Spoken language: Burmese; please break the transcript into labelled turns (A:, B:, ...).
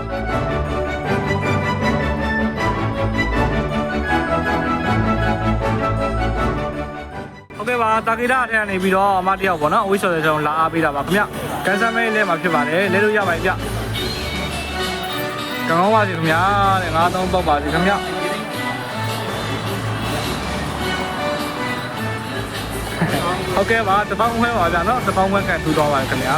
A: โอเคပါတာကီရာထဲကနေပြီးတော့အမတယောက်ပေါ့နော်အဝိဆော်တဲ့ကျွန်တော်လာအားပေးတာပါခင်ဗျကန်ဆယ်မဲလေးမှာဖြစ်ပါတယ်လဲလို့ရပါပြီဗျကောင်းပါစီခင်ဗျာတဲ့93ပေါက်ပါစီခင်ဗျဟုတ်ကဲ့ပါ1000ခွဲပါဗျာနော်1000ခွဲကန်ထူတော့ပါခင်ဗျာ